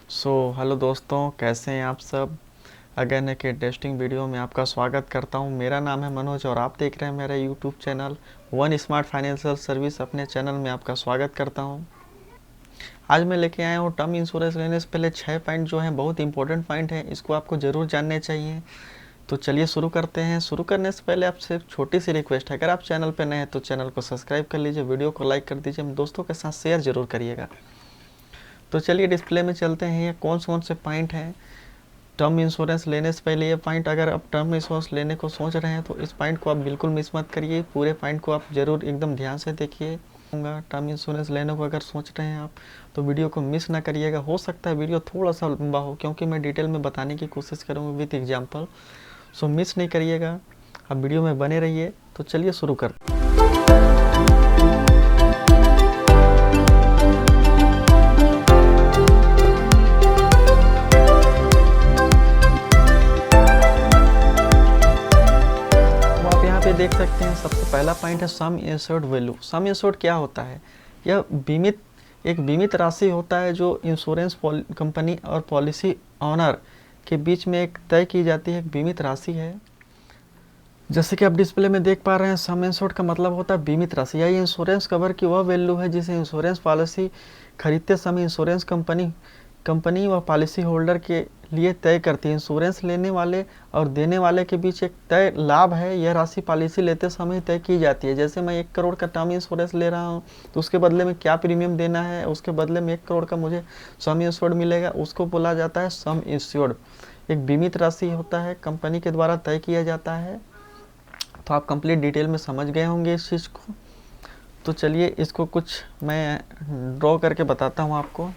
Hello दोस्तों, कैसे हैं आप सब। अगेन एक इंटरेस्टिंग वीडियो में आपका स्वागत करता हूं। मेरा नाम है मनोज और आप देख रहे हैं मेरा YouTube channel one smart financial service. अपने चैनल में आपका स्वागत करता हूं। आज मैं लेके आया हूं टर्म इंश्योरेंस लेने से पहले 6 पॉइंट जो हैं बहुत इंपॉर्टेंट पॉइंट हैं, इसको आपको ज़रूर जानने चाहिए। तो चलिए शुरू करते हैं। शुरू करने से पहले आपसे एक छोटी सी रिक्वेस्ट है, अगर आप चैनल पर नए हैं तो चैनल को सब्सक्राइब कर लीजिए, वीडियो को लाइक कर दीजिए, दोस्तों के साथ शेयर ज़रूर करिएगा। तो चलिए डिस्प्ले में चलते हैं। ये कौन से पॉइंट हैं टर्म इंश्योरेंस लेने से पहले। ये पॉइंट अगर आप टर्म इंश्योरेंस लेने को सोच रहे हैं तो इस पॉइंट को आप बिल्कुल मिस मत करिए, पूरे पॉइंट को आप ज़रूर एकदम ध्यान से देखिए। टर्म इंश्योरेंस लेने को अगर सोच रहे हैं आप तो वीडियो को मिस ना करिएगा। हो सकता है वीडियो थोड़ा सा लंबा हो क्योंकि मैं डिटेल में बताने की कोशिश करूँगा विथ एग्जाम्पल। सो मिस नहीं करिएगा, आप वीडियो में बने रहिए। तो चलिए शुरू करते हैं। देख सकते हैं सबसे पहला पॉइंट है सम इंश्योर्ड वैल्यू। सम इंश्योर्ड क्या होता है? यह एक बीमित राशि होता है जो इंश्योरेंस कंपनी और पॉलिसी ऑनर के बीच में एक तय की जाती है, एक बीमित राशि है। जैसे कि आप डिस्प्ले में देख पा रहे हैं, सम इंश्योर्ड का मतलब होता है बीमित राशि। यह इंश्योरेंस कवर की वह वैल्यू है जिसे इंश्योरेंस पॉलिसी खरीदते समय इंश्योरेंस कंपनी व पॉलिसी होल्डर के लिए तय करती है। इंश्योरेंस लेने वाले और देने वाले के बीच एक तय लाभ है। यह राशि पॉलिसी लेते समय तय की जाती है। जैसे मैं 1 करोड़ का टर्म इंश्योरेंस ले रहा हूँ तो उसके बदले में क्या प्रीमियम देना है, उसके बदले में 1 करोड़ का मुझे सम इंश्योर्ड मिलेगा, उसको बोला जाता है सम इंश्योर्ड। एक बीमित राशि होता है, कंपनी के द्वारा तय किया जाता है। तो आप कंप्लीट डिटेल में समझ गए होंगे इस चीज़ को। तो चलिए इसको कुछ मैं ड्रॉ करके बताता हूँ आपको।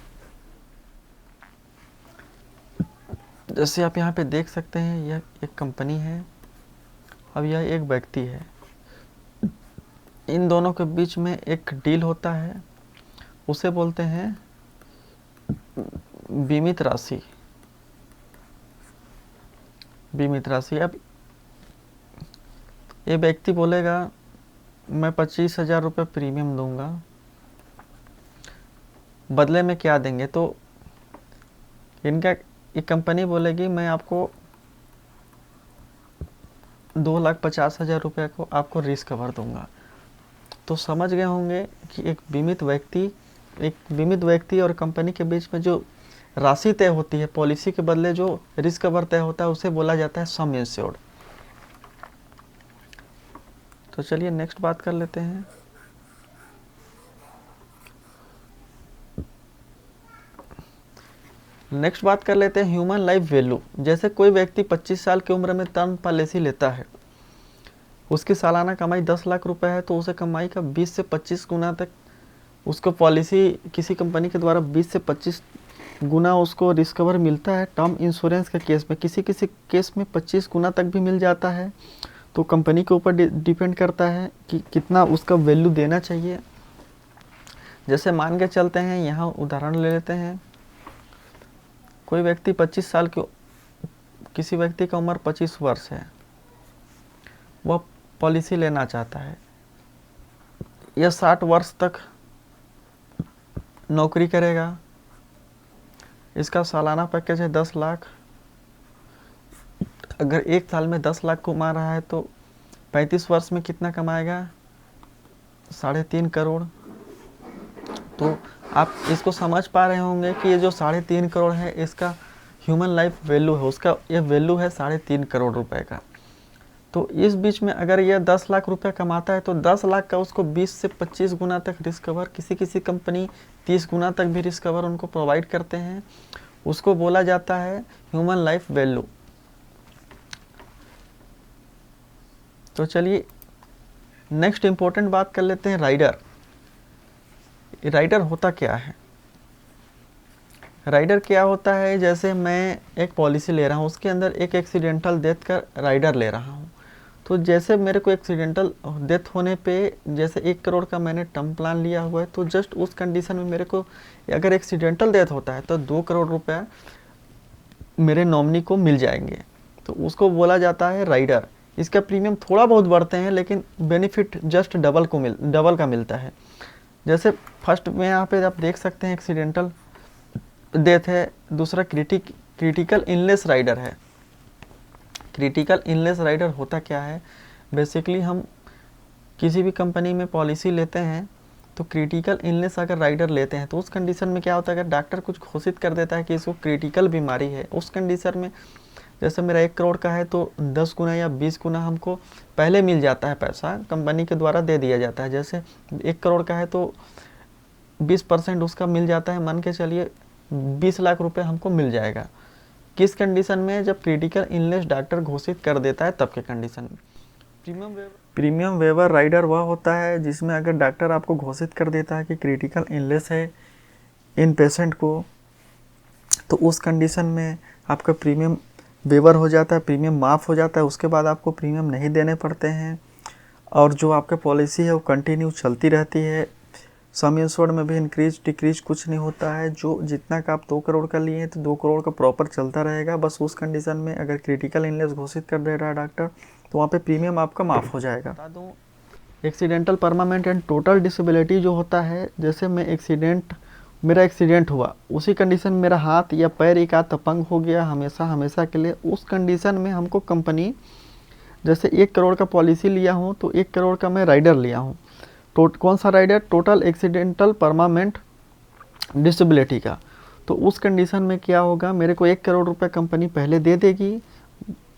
जैसे आप यहाँ पे देख सकते हैं, यह एक कंपनी है, अब यह एक व्यक्ति है। इन दोनों के बीच में एक डील होता है, उसे बोलते हैं बीमित राशि। बीमित राशि। अब ये व्यक्ति बोलेगा मैं 25,000 रुपये प्रीमियम दूंगा, बदले में क्या देंगे? तो इनका एक कंपनी बोलेगी मैं आपको 2,50,000 रुपये को आपको रिस्क कवर दूंगा। तो समझ गए होंगे कि एक बीमित व्यक्ति और कंपनी के बीच में जो राशि तय होती है, पॉलिसी के बदले जो रिस्क कवर तय होता है, उसे बोला जाता है सम इंश्योर्ड। तो चलिए नेक्स्ट बात कर लेते हैं। नेक्स्ट बात कर लेते हैं ह्यूमन लाइफ वैल्यू। जैसे कोई व्यक्ति 25 साल की उम्र में टर्म पॉलिसी लेता है, उसकी सालाना कमाई 10 लाख रुपए है, तो उसे कमाई का 20 से 25 गुना तक उसको पॉलिसी किसी कंपनी के द्वारा 20 से 25 गुना उसको रिस्क कवर मिलता है। टर्म इंश्योरेंस के केस में किसी केस में 25 गुना तक भी मिल जाता है। तो कंपनी के ऊपर डिपेंड करता है कि कितना उसका वैल्यू देना चाहिए। जैसे मान के चलते हैं, यहाँ उदाहरण ले लेते हैं। कोई व्यक्ति 25 साल की, किसी व्यक्ति का उम्र 25 वर्ष है, वह पॉलिसी लेना चाहता है। यह 60 वर्ष तक नौकरी करेगा। इसका सालाना पैकेज है 10 लाख। अगर एक साल में 10 लाख कमा रहा है तो 35 वर्ष में कितना कमाएगा? 3.5 करोड़। तो आप इसको समझ पा रहे होंगे कि ये जो 3.5 करोड़ है, इसका ह्यूमन लाइफ वैल्यू है, उसका ये वैल्यू है 3.5 करोड़ रुपए का। तो इस बीच में अगर यह 10 लाख रुपए कमाता है तो 10 लाख का उसको 20 से 25 गुना तक रिस्क कवर, किसी कंपनी 30 गुना तक भी रिस्क कवर उनको प्रोवाइड करते हैं। उसको बोला जाता है ह्यूमन लाइफ वैल्यू। तो चलिए नेक्स्ट इंपॉर्टेंट बात कर लेते हैं राइडर। राइडर होता क्या है? राइडर क्या होता है? जैसे मैं एक पॉलिसी ले रहा हूँ, उसके अंदर एक एक्सीडेंटल डेथ का राइडर ले रहा हूँ। तो जैसे मेरे को एक्सीडेंटल डेथ होने पे, जैसे 1 करोड़ का मैंने टर्म प्लान लिया हुआ है, तो जस्ट उस कंडीशन में मेरे को अगर एक्सीडेंटल डेथ होता है तो 2 करोड़ रुपया मेरे नॉमिनी को मिल जाएंगे। तो उसको बोला जाता है राइडर। इसका प्रीमियम थोड़ा बहुत बढ़ते हैं लेकिन बेनिफिट जस्ट डबल का मिलता है। जैसे फर्स्ट में यहाँ पे आप देख सकते हैं एक्सीडेंटल डेथ है, दूसरा क्रिटिकल इलनेस राइडर है। क्रिटिकल इलनेस राइडर होता क्या है, बेसिकली हम किसी भी कंपनी में पॉलिसी लेते हैं तो क्रिटिकल इलनेस अगर राइडर लेते हैं तो उस कंडीशन में क्या होता है, अगर डॉक्टर कुछ घोषित कर देता है कि इसको क्रिटिकल बीमारी है, उस कंडीशन में जैसे मेरा 1 करोड़ का है तो 10 गुना या 20 गुना हमको पहले मिल जाता है, पैसा कंपनी के द्वारा दे दिया जाता है। जैसे 1 करोड़ का है तो 20% उसका मिल जाता है, मान के चलिए 20 लाख रुपए हमको मिल जाएगा। किस कंडीशन में, जब क्रिटिकल इलनेस डॉक्टर घोषित कर देता है तब के कंडीशन में। प्रीमियम वेवर राइडर वह होता है जिसमें अगर डॉक्टर आपको घोषित कर देता है कि क्रिटिकल इलनेस है इन पेशेंट को, तो उस कंडीशन में आपका प्रीमियम वेवर हो जाता है, प्रीमियम माफ़ हो जाता है, उसके बाद आपको प्रीमियम नहीं देने पड़ते हैं और जो आपका पॉलिसी है वो कंटिन्यू चलती रहती है। सम इंश्योर्ड में भी इंक्रीज डिक्रीज कुछ नहीं होता है, जो जितना का आप 2 करोड़ का लिए हैं तो 2 करोड़ का प्रॉपर चलता रहेगा। बस उस कंडीशन में अगर क्रिटिकल इलनेस घोषित कर दे रहा है डॉक्टर तो वहाँ पे प्रीमियम आपका माफ़ हो जाएगा। बता दूँ, accidental permanent and total disability जो होता है, जैसे मेरा एक्सीडेंट हुआ, उसी कंडीशन में मेरा हाथ या पैर एक आध अपंग हो गया हमेशा के लिए, उस कंडीशन में हमको कंपनी, जैसे 1 करोड़ का पॉलिसी लिया हूँ तो 1 करोड़ का मैं राइडर लिया हूँ, कौन सा rider, total accidental permanent disability का, तो उस कंडीशन में क्या होगा, मेरे को 1 करोड़ रुपए कंपनी पहले दे देगी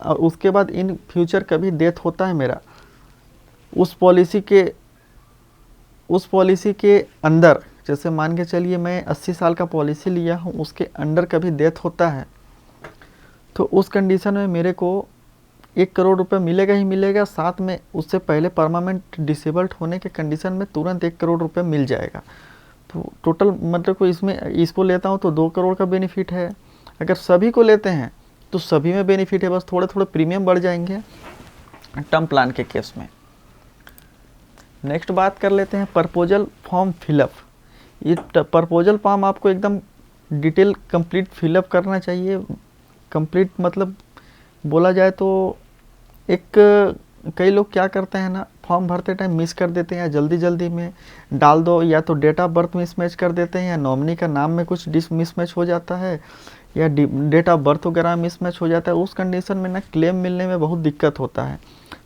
और उसके बाद इन फ्यूचर कभी डेथ होता है मेरा, उस पॉलिसी के अंदर, जैसे मान के चलिए मैं 80 साल का पॉलिसी लिया हूँ, उसके अंडर कभी डेथ होता है तो उस कंडीशन में मेरे को 1 करोड़ रुपए मिलेगा ही मिलेगा, साथ में उससे पहले परमानेंट डिसेबल्ड होने के कंडीशन में तुरंत 1 करोड़ रुपए मिल जाएगा। तो टोटल मतलब को इसको लेता हूँ तो 2 करोड़ का बेनिफिट है। अगर सभी को लेते हैं तो सभी में बेनिफिट है, बस थोड़े थोड़े प्रीमियम बढ़ जाएंगे टर्म प्लान के केस में। नेक्स्ट बात कर लेते हैं प्रपोजल फॉर्म फिलअप। ये प्रपोजल फॉर्म आपको एकदम डिटेल कंप्लीट फिलअप करना चाहिए। कंप्लीट मतलब बोला जाए तो कई लोग क्या करते हैं ना, फॉर्म भरते टाइम मिस कर देते हैं या जल्दी में डाल दो, या तो डेट ऑफ बर्थ मिसमैच कर देते हैं या नॉमिनी का नाम में कुछ मिसमैच हो जाता है या डेट ऑफ बर्थ वगैरह मिसमैच हो जाता है। उस कंडीशन में ना क्लेम मिलने में बहुत दिक्कत होता है।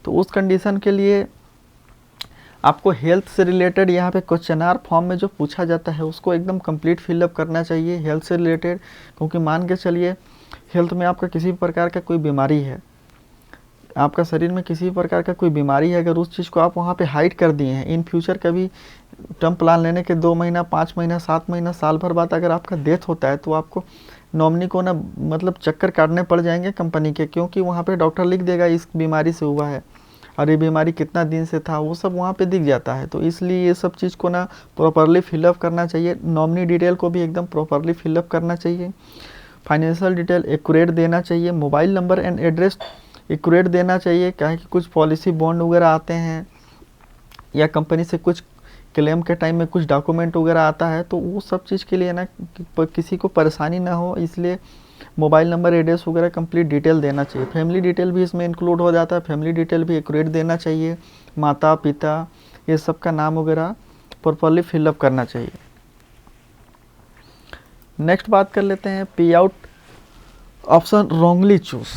तो उस कंडीशन के लिए आपको हेल्थ से रिलेटेड यहाँ पे क्वेश्चनर फॉर्म में जो पूछा जाता है उसको एकदम कंप्लीट फिलअप करना चाहिए हेल्थ से रिलेटेड, क्योंकि मान के चलिए हेल्थ में आपका किसी भी प्रकार का कोई बीमारी है, आपका शरीर में किसी भी प्रकार का कोई बीमारी है, अगर उस चीज़ को आप वहाँ पे हाइड कर दिए हैं, इन फ्यूचर कभी टर्म प्लान लेने के 2 महीना 5 महीना 7 महीना साल भर बाद अगर आपका डेथ होता है तो आपको नॉमिनी को ना मतलब चक्कर काटने पड़ जाएंगे कंपनी के, क्योंकि वहाँ पे डॉक्टर लिख देगा इस बीमारी से हुआ है और ये बीमारी कितना दिन से था, वो सब वहाँ पे दिख जाता है। तो इसलिए ये सब चीज़ को ना प्रॉपरली फिलअप करना चाहिए। नॉमिनी डिटेल को भी एकदम प्रॉपरली फिलअप करना चाहिए। फाइनेंशियल डिटेल एक्यूरेट देना चाहिए। Mobile number and address accurate देना चाहिए, क्या है कि कुछ पॉलिसी बॉन्ड वगैरह आते हैं या कंपनी से कुछ क्लेम के टाइम में कुछ डॉक्यूमेंट वगैरह आता है, तो वो सब चीज़ के लिए ना किसी को परेशानी ना हो, इसलिए मोबाइल नंबर एड्रेस वगैरह कंप्लीट डिटेल देना चाहिए। फैमिली डिटेल भी इसमें इंक्लूड हो जाता है, फैमिली डिटेल भी एक्यूरेट देना चाहिए। माता पिता ये सब का नाम वगैरह प्रॉपरली फिलअप करना चाहिए। नेक्स्ट बात कर लेते हैं पे आउट ऑप्शन रॉन्गली चूज।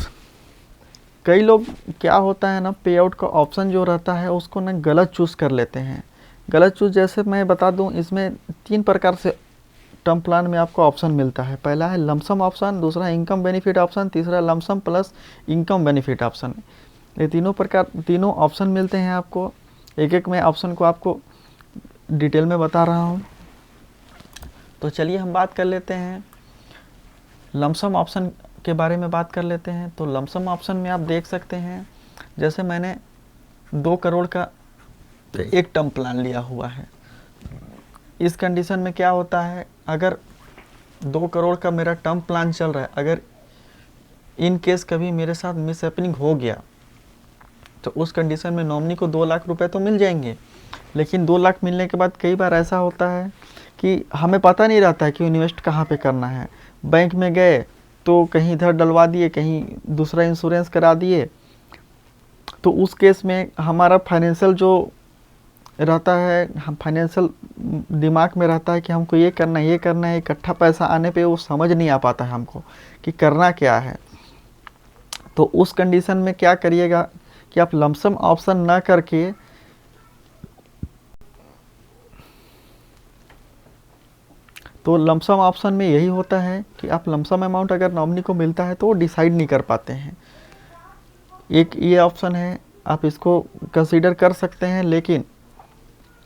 कई लोग क्या होता है ना, पे आउट का ऑप्शन जो रहता है उसको ना गलत चूज़ कर लेते हैं। गलत चूज़ जैसे मैं बता दूं, इसमें 3 प्रकार से टर्म प्लान में आपको ऑप्शन मिलता है। पहला है लमसम ऑप्शन, दूसरा इनकम बेनिफिट ऑप्शन, तीसरा lump sum plus income benefit option. ये तीनों ऑप्शन मिलते हैं आपको। एक मैं ऑप्शन को आपको डिटेल में बता रहा हूँ। तो चलिए हम बात कर लेते हैं लमसम ऑप्शन के बारे में बात कर लेते हैं। तो लमसम ऑप्शन में आप देख सकते हैं, जैसे मैंने 2 करोड़ का एक टर्म प्लान लिया हुआ है। इस कंडीशन में क्या होता है, अगर 2 करोड़ का मेरा टर्म प्लान चल रहा है, अगर इन केस कभी मेरे साथ मिस हैपनिंग हो गया तो उस कंडीशन में नॉमिनी को 2 लाख रुपए तो मिल जाएंगे, लेकिन 2 लाख मिलने के बाद कई बार ऐसा होता है कि हमें पता नहीं रहता है कि इन्वेस्ट कहाँ पे करना है। बैंक में गए तो कहीं इधर डलवा दिए, कहीं दूसरा इंश्योरेंस करा दिए, तो उस केस में हमारा फाइनेंशियल जो रहता है, हम फाइनेंशियल दिमाग में रहता है कि हमको ये करना है, इकट्ठा पैसा आने पे वो समझ नहीं आ पाता है हमको कि करना क्या है। तो उस कंडीशन में क्या करिएगा कि आप लमसम ऑप्शन ना करके तो लमसम ऑप्शन में यही होता है कि आप लमसम अमाउंट अगर नॉमिनी को मिलता है तो वो डिसाइड नहीं कर पाते हैं। एक ये ऑप्शन है, आप इसको कंसीडर कर सकते हैं, लेकिन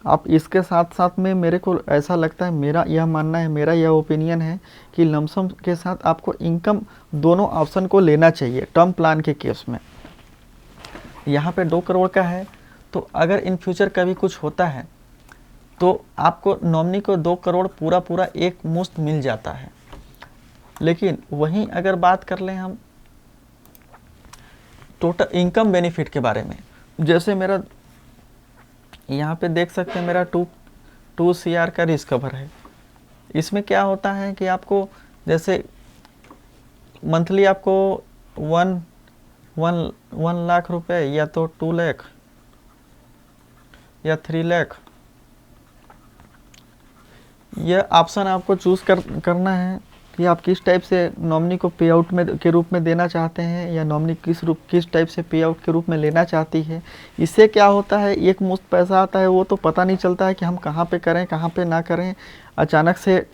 आप इसके साथ साथ में मेरे को ऐसा लगता है, मेरा यह मानना है, मेरा यह ओपिनियन है कि लमसम के साथ आपको इनकम दोनों ऑप्शन को लेना चाहिए टर्म प्लान के केस में। यहाँ पे 2 करोड़ का है, तो अगर इन फ्यूचर कभी कुछ होता है तो आपको नॉमिनी को 2 करोड़ पूरा एक मुश्त मिल जाता है। लेकिन वहीं अगर बात कर लें हम टोटल इनकम बेनिफिट के बारे में, जैसे मेरा यहाँ पे देख सकते हैं मेरा 2 CR का रिस्क कवर है। इसमें क्या होता है कि आपको जैसे मंथली आपको 1 लाख रुपए या तो 2 लाख या 3 लाख, यह ऑप्शन आपको चूज़ करना है कि आप किस टाइप से नॉमिनी को पे आउट में के रूप में देना चाहते हैं या नॉमिनी किस टाइप से पे आउट के रूप में लेना चाहती है। इससे क्या होता है, एक मुश्त पैसा आता है, वो तो पता नहीं चलता है कि हम कहाँ पे करें कहाँ पे ना करें, अचानक से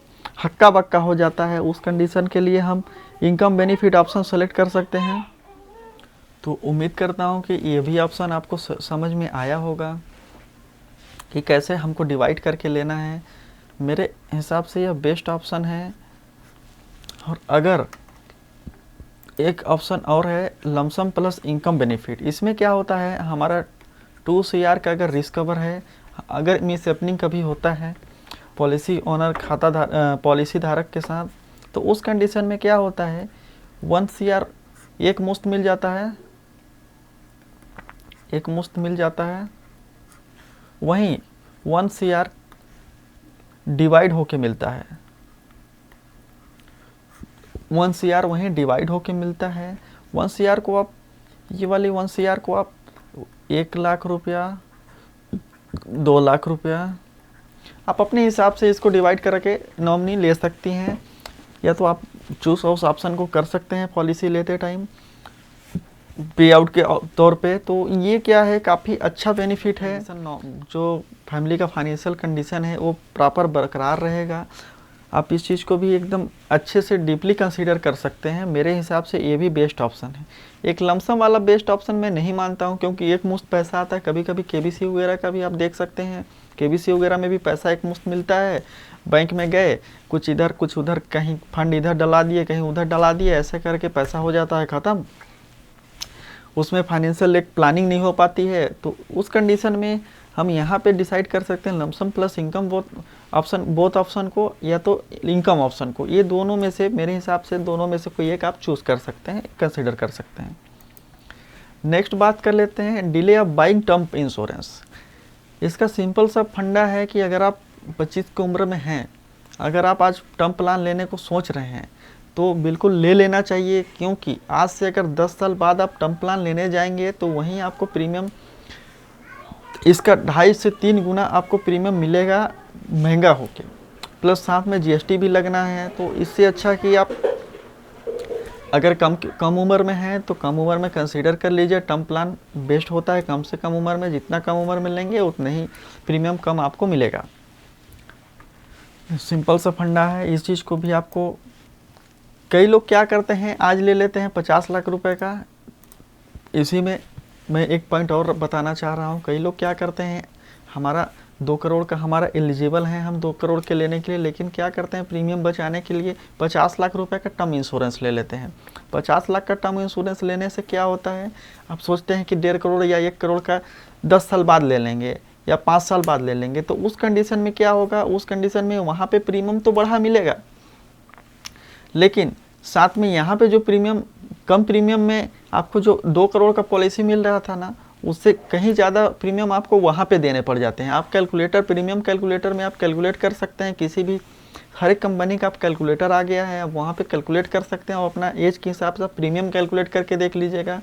हक्का बक्का हो जाता है। उस कंडीशन के लिए हम इनकम बेनिफिट ऑप्शन सेलेक्ट कर सकते हैं। तो उम्मीद करता हूँ कि ये भी ऑप्शन आपको समझ में आया होगा कि कैसे हमको डिवाइड करके लेना है। मेरे हिसाब से यह बेस्ट ऑप्शन है। और अगर एक ऑप्शन और है लमसम प्लस इनकम बेनिफिट, इसमें क्या होता है, हमारा 2 CR का अगर रिस्क कवर है, अगर मिस हैपनिंग कभी होता है पॉलिसी ओनर पॉलिसी धारक के साथ, तो उस कंडीशन में क्या होता है 1 CR एक मुश्त मिल जाता है, वहीं 1 CR डिवाइड होके मिलता है, 1 CR वहीं डिवाइड होके मिलता है। 1 CR को आप, ये वाली 1 CR को आप 1 लाख रुपया, 2 लाख रुपया, आप अपने हिसाब से इसको डिवाइड करके नॉमिनी ले सकती हैं, या तो आप चूज उस ऑप्शन को कर सकते हैं पॉलिसी लेते टाइम पे आउट के तौर पे। तो ये क्या है, काफ़ी अच्छा बेनिफिट है। जो फैमिली का फाइनेंशियल कंडीशन है वो प्रॉपर बरकरार रहेगा। आप इस चीज़ को भी एकदम अच्छे से डीपली कंसीडर कर सकते हैं। मेरे हिसाब से ये भी बेस्ट ऑप्शन है। एक लमसम वाला बेस्ट ऑप्शन मैं नहीं मानता हूँ, क्योंकि एक मुश्त पैसा आता है। कभी कभी केबीसी वगैरह का भी आप देख सकते हैं, केबीसी वगैरह में भी पैसा एक मुश्त मिलता है। बैंक में गए, कुछ इधर कुछ उधर, कहीं फंड इधर डला दिए कहीं उधर डला दिए, ऐसे करके पैसा हो जाता है ख़त्म। उसमें फाइनेंशियल एक प्लानिंग नहीं हो पाती है। तो उस कंडीशन में हम यहाँ पे डिसाइड कर सकते हैं lump sum plus income both option को, या तो इनकम ऑप्शन को। ये दोनों में से, मेरे हिसाब से दोनों में से कोई एक आप चूज़ कर सकते हैं, कंसिडर कर सकते हैं। नेक्स्ट बात कर लेते हैं delay of buying term insurance. इसका सिंपल सा फंडा है कि अगर आप 25 की उम्र में हैं, अगर आप आज टर्म प्लान लेने को सोच रहे हैं तो बिल्कुल ले लेना चाहिए, क्योंकि आज से अगर 10 साल बाद आप टर्म प्लान लेने जाएंगे तो वहीं आपको प्रीमियम इसका 2.5 से 3 गुना आपको प्रीमियम मिलेगा महंगा होके, प्लस साथ में जीएसटी भी लगना है। तो इससे अच्छा कि आप अगर कम उम्र में हैं तो कम उम्र में कंसीडर कर लीजिए, टर्म प्लान बेस्ट होता है। कम से कम उम्र में, जितना कम उम्र में लेंगे उतना ही प्रीमियम कम आपको मिलेगा। सिंपल सा फंडा है, इस चीज़ को भी आपको, कई लोग क्या करते हैं आज ले लेते हैं 50 लाख रुपए का। इसी में मैं एक पॉइंट और बताना चाह रहा हूँ, कई लोग क्या करते हैं, हमारा 2 करोड़ का हमारा एलिजिबल है हम 2 करोड़ के लेने के लिए, लेकिन क्या करते हैं प्रीमियम बचाने के लिए 50 लाख रुपए का टर्म इंश्योरेंस ले लेते हैं। 50 लाख का टर्म इंश्योरेंस लेने से क्या होता है, आप सोचते हैं कि 1.5 करोड़ या 1 करोड़ का 10 साल बाद ले लेंगे या 5 साल बाद ले लेंगे। तो उस कंडीशन में क्या होगा, उस कंडीशन में वहाँ पे प्रीमियम तो बढ़ा मिलेगा, लेकिन साथ में यहाँ पे जो प्रीमियम, कम प्रीमियम में आपको जो 2 करोड़ का पॉलिसी मिल रहा था ना, उससे कहीं ज़्यादा प्रीमियम आपको वहाँ पे देने पड़ जाते हैं। आप कैलकुलेटर, प्रीमियम कैलकुलेटर में आप कैलकुलेट कर सकते हैं, किसी भी हर एक कंपनी का आप कैलकुलेटर आ गया है, आप वहाँ पे कैलकुलेट कर सकते हैं और अपना एज के हिसाब से प्रीमियम कैलकुलेट करके देख लीजिएगा।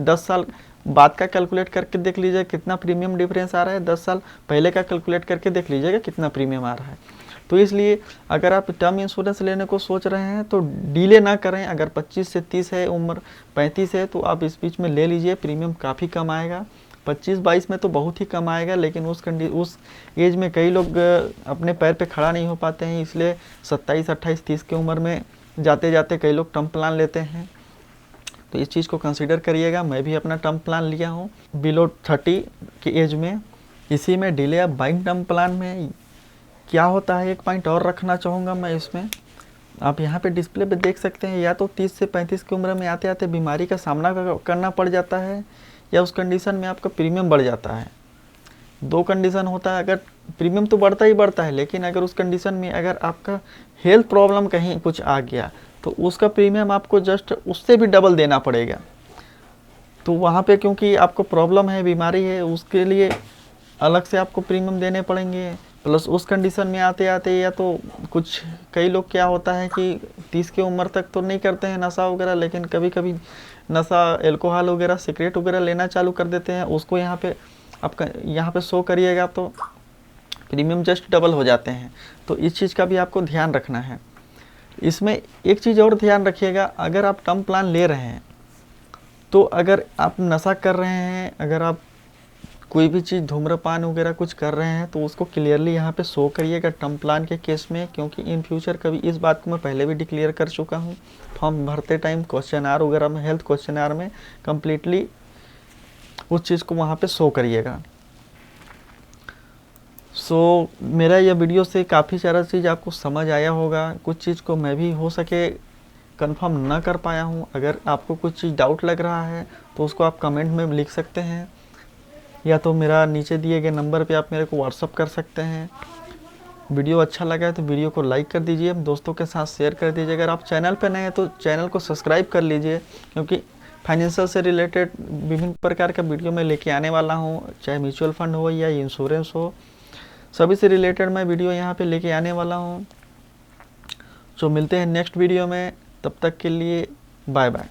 10 साल बाद का कैलकुलेट करके देख लीजिए कितना प्रीमियम डिफरेंस आ रहा है, 10 साल पहले का कैलकुलेट करके देख लीजिएगा कितना प्रीमियम आ रहा है। तो इसलिए अगर आप टर्म इंश्योरेंस लेने को सोच रहे हैं तो डिले ना करें। अगर 25 से 30 है उम्र, 35 है तो आप इस बीच में ले लीजिए, प्रीमियम काफ़ी कम आएगा। 25-22 में तो बहुत ही कम आएगा, लेकिन उस एज में कई लोग अपने पैर पे खड़ा नहीं हो पाते हैं, इसलिए 27, 28, 30 की उम्र में जाते जाते कई लोग टर्म प्लान लेते हैं। तो इस चीज़ को कंसिडर करिएगा। मैं भी अपना टर्म प्लान लिया हूँ बिलो 30 की एज में। इसी में delay of buying term plan में क्या होता है, एक पॉइंट और रखना चाहूँगा मैं इसमें। आप यहाँ पे डिस्प्ले पे देख सकते हैं, या तो 30 से 35 की उम्र में आते आते बीमारी का सामना करना पड़ जाता है, या उस कंडीशन में आपका प्रीमियम बढ़ जाता है। दो कंडीशन होता है, अगर प्रीमियम तो बढ़ता ही बढ़ता है, लेकिन अगर उस कंडीशन में अगर आपका हेल्थ प्रॉब्लम कहीं कुछ आ गया तो उसका प्रीमियम आपको जस्ट उससे भी डबल देना पड़ेगा। तो वहाँ पे क्योंकि आपको प्रॉब्लम है, बीमारी है, उसके लिए अलग से आपको प्रीमियम देने पड़ेंगे। प्लस उस कंडीशन में आते आते या तो कुछ कई लोग क्या होता है कि 30 की उम्र तक तो नहीं करते हैं नशा वगैरह, लेकिन कभी कभी नशा एल्कोहल वगैरह सिगरेट वगैरह लेना चालू कर देते हैं। उसको यहाँ पे आपका यहाँ पे शो करिएगा तो प्रीमियम जस्ट डबल हो जाते हैं। तो इस चीज़ का भी आपको ध्यान रखना है। इसमें एक चीज़ और ध्यान रखिएगा, अगर आप टर्म प्लान ले रहे हैं तो अगर आप नशा कर रहे हैं, अगर आप कोई भी चीज़ धूम्रपान वगैरह कुछ कर रहे हैं तो उसको क्लियरली यहाँ पे शो करिएगा टर्म प्लान के केस में, क्योंकि इन फ्यूचर कभी इस बात को मैं पहले भी डिक्लेयर कर चुका हूँ। फॉर्म भरते टाइम क्वेश्चन आर वगैरह में, हेल्थ क्वेश्चन आर में कम्प्लीटली उस चीज़ को वहाँ पे शो करिएगा। सो मेरा यह वीडियो से काफ़ी सारा चीज़ आपको समझ आया होगा। कुछ चीज़ को मैं भी हो सके कंफर्म ना कर पाया हूँ। अगर आपको कुछ चीज़ डाउट लग रहा है तो उसको आप कमेंट में लिख सकते हैं, या तो मेरा नीचे दिए गए नंबर पे आप मेरे को व्हाट्सअप कर सकते हैं। वीडियो अच्छा लगा है तो वीडियो को लाइक कर दीजिए, दोस्तों के साथ शेयर कर दीजिए। अगर आप चैनल पे नए हैं तो चैनल को सब्सक्राइब कर लीजिए, क्योंकि फाइनेंशियल से रिलेटेड विभिन्न प्रकार का वीडियो मैं लेके आने वाला हूँ, चाहे म्यूचुअल फंड हो या इंश्योरेंस हो, सभी से रिलेटेड मैं वीडियो यहाँ पे लेके आने वाला हूँ। तो मिलते हैं नेक्स्ट वीडियो में, तब तक के लिए बाय बाय।